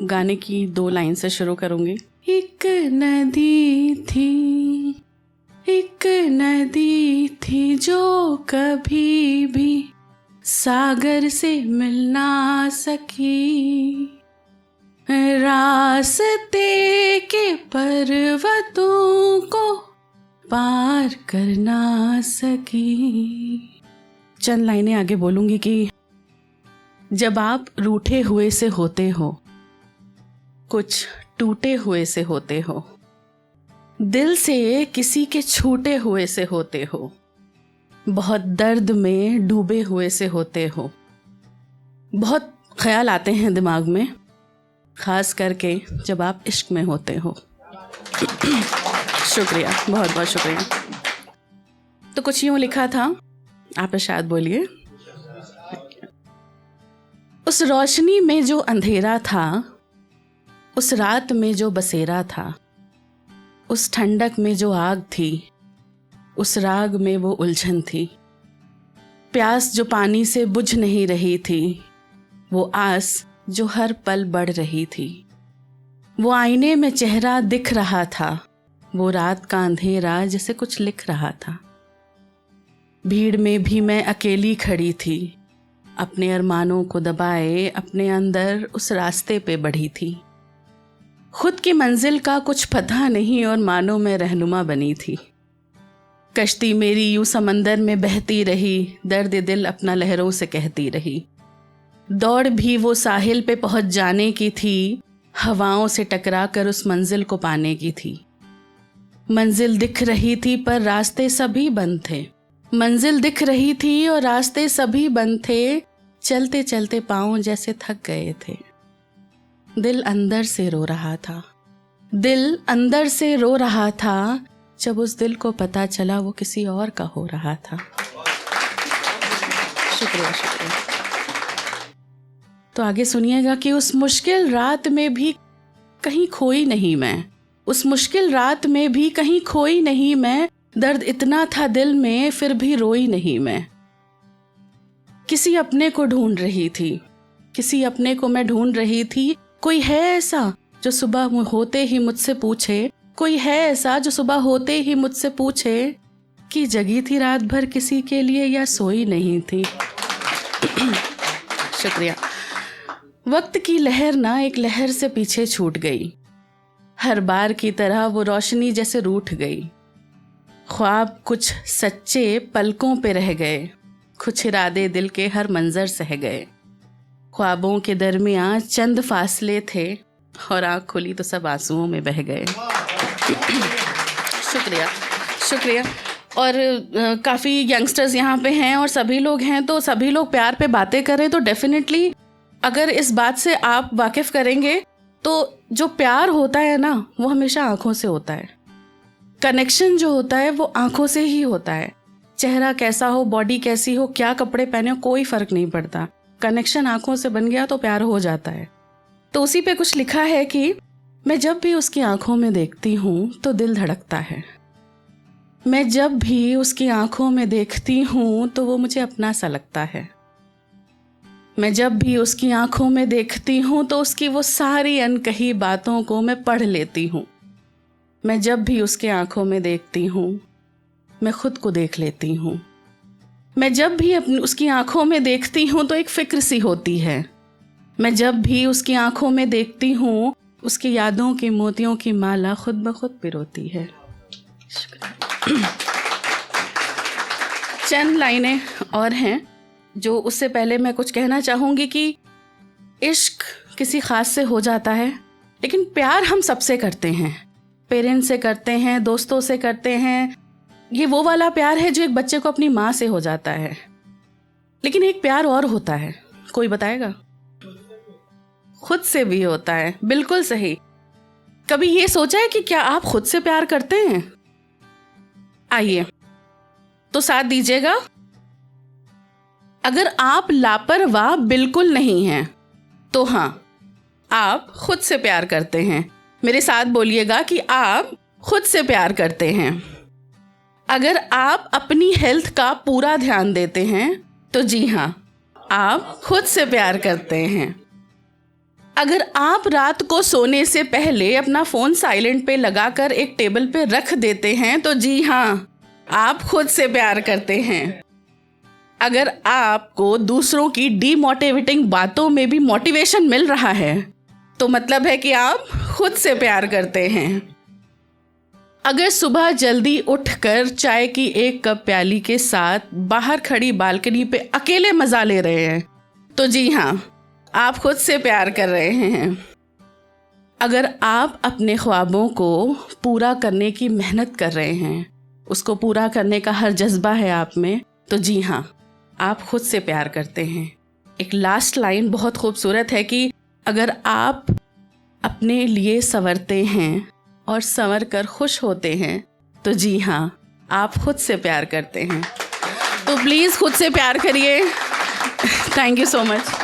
गाने की 2 लाइन से शुरू करूंगी। एक नदी थी जो कभी भी सागर से मिल ना सकी, रास्ते के पर्वतों को पार कर ना सकी। चंद लाइनें आगे बोलूंगी कि जब आप रूठे हुए से होते हो, कुछ टूटे हुए से होते हो, दिल से किसी के छूटे हुए से होते हो, बहुत दर्द में डूबे हुए से होते हो, बहुत ख्याल आते हैं दिमाग में, खास करके जब आप इश्क में होते हो। शुक्रिया, बहुत बहुत शुक्रिया। तो कुछ यूं लिखा था, आप शायद बोलिए। उस रोशनी में जो अंधेरा था, उस रात में जो बसेरा था, उस ठंडक में जो आग थी, उस राग में वो उलझन थी, प्यास जो पानी से बुझ नहीं रही थी, वो आस जो हर पल बढ़ रही थी, वो आईने में चेहरा दिख रहा था, वो रात का अंधेरा जैसे कुछ लिख रहा था। भीड़ में भी मैं अकेली खड़ी थी, अपने अरमानों को दबाए अपने अंदर उस रास्ते पे बढ़ी थी। खुद की मंजिल का कुछ पता नहीं और मानो मैं रहनुमा बनी थी। कश्ती मेरी यूं समंदर में बहती रही, दर्द दिल अपना लहरों से कहती रही। दौड़ भी वो साहिल पे पहुंच जाने की थी, हवाओं से टकरा कर उस मंजिल को पाने की थी। मंजिल दिख रही थी पर रास्ते सभी बंद थे, मंजिल दिख रही थी और रास्ते सभी बंद थे। चलते चलते पाँव जैसे थक गए थे। दिल अंदर से रो रहा था, दिल अंदर से रो रहा था, जब उस दिल को पता चला वो किसी और का हो रहा था। शुक्रिया शुक्रिया। तो आगे सुनिएगा कि उस मुश्किल रात में भी कहीं खोई नहीं मैं, उस मुश्किल रात में भी कहीं खोई नहीं मैं, दर्द इतना था दिल में फिर भी रोई नहीं मैं। किसी अपने को ढूंढ रही थी, किसी अपने को मैं ढूंढ रही थी। कोई है ऐसा जो सुबह होते ही मुझसे पूछे, कोई है ऐसा जो सुबह होते ही मुझसे पूछे कि जगी थी रात भर किसी के लिए या सोई नहीं थी। शुक्रिया। वक्त की लहर ना एक लहर से पीछे छूट गई, हर बार की तरह वो रोशनी जैसे रूठ गई। ख्वाब कुछ सच्चे पलकों पे रह गए, कुछ इरादे दिल के हर मंजर सह गए। ख्वाबों के दरमियाँ चंद फासले थे और आँख खुली तो सब आंसुओं में बह गए। शुक्रिया शुक्रिया। और काफ़ी यंगस्टर्स यहाँ पे हैं और सभी लोग हैं, तो सभी लोग प्यार पे बातें करें तो डेफिनेटली अगर इस बात से आप वाकिफ़ करेंगे तो जो प्यार होता है ना वो हमेशा आँखों से होता है। कनेक्शन जो होता है वो आँखों से ही होता है। चेहरा कैसा हो, बॉडी कैसी हो, क्या कपड़े पहने हो, कोई फ़र्क नहीं पड़ता। कनेक्शन आँखों से बन गया तो प्यार हो जाता है। तो उसी पे कुछ लिखा है कि मैं जब भी उसकी आँखों में देखती हूँ तो दिल धड़कता है। मैं जब भी उसकी आँखों में देखती हूँ तो वो मुझे अपना सा लगता है। मैं जब भी उसकी आँखों में देखती हूँ तो उसकी वो सारी अनकही बातों को मैं पढ़ लेती हूँ। मैं जब भी उसके आँखों में देखती हूँ मैं खुद को देख लेती हूँ। मैं जब भी उसकी आँखों में देखती हूँ तो एक फ़िक्र सी होती है। मैं जब भी उसकी आँखों में देखती हूँ उसकी यादों की मोतियों की माला खुद ब खुद पिरोती है। चंद लाइनें और हैं जो उससे पहले मैं कुछ कहना चाहूँगी कि इश्क किसी ख़ास से हो जाता है, लेकिन प्यार हम सबसे करते हैं। पेरेंट्स से करते हैं, दोस्तों से करते हैं। ये वो वाला प्यार है जो एक बच्चे को अपनी माँ से हो जाता है। लेकिन एक प्यार और होता है, कोई बताएगा? खुद से भी होता है। बिल्कुल सही। कभी ये सोचा है कि क्या आप खुद से प्यार करते हैं? आइए तो साथ दीजिएगा। अगर आप लापरवाह बिल्कुल नहीं हैं तो हाँ, आप खुद से प्यार करते हैं। मेरे साथ बोलिएगा कि आप खुद से प्यार करते हैं। अगर आप अपनी हेल्थ का पूरा ध्यान देते हैं तो जी हाँ, आप खुद से प्यार करते हैं। अगर आप रात को सोने से पहले अपना फ़ोन साइलेंट पे लगाकर एक टेबल पे रख देते हैं तो जी हाँ, आप खुद से प्यार करते हैं। अगर आपको दूसरों की डीमोटिवेटिंग बातों में भी मोटिवेशन मिल रहा है तो मतलब है कि आप खुद से प्यार करते हैं। अगर सुबह जल्दी उठकर चाय की एक कप प्याली के साथ बाहर खड़ी बालकनी पे अकेले मज़ा ले रहे हैं तो जी हाँ, आप खुद से प्यार कर रहे हैं। अगर आप अपने ख्वाबों को पूरा करने की मेहनत कर रहे हैं, उसको पूरा करने का हर जज्बा है आप में, तो जी हाँ, आप खुद से प्यार करते हैं। एक लास्ट लाइन बहुत खूबसूरत है कि अगर आप अपने लिए संवरते हैं और संवर कर खुश होते हैं तो जी हाँ, आप खुद से प्यार करते हैं। तो प्लीज़ खुद से प्यार करिए। Thank you so much.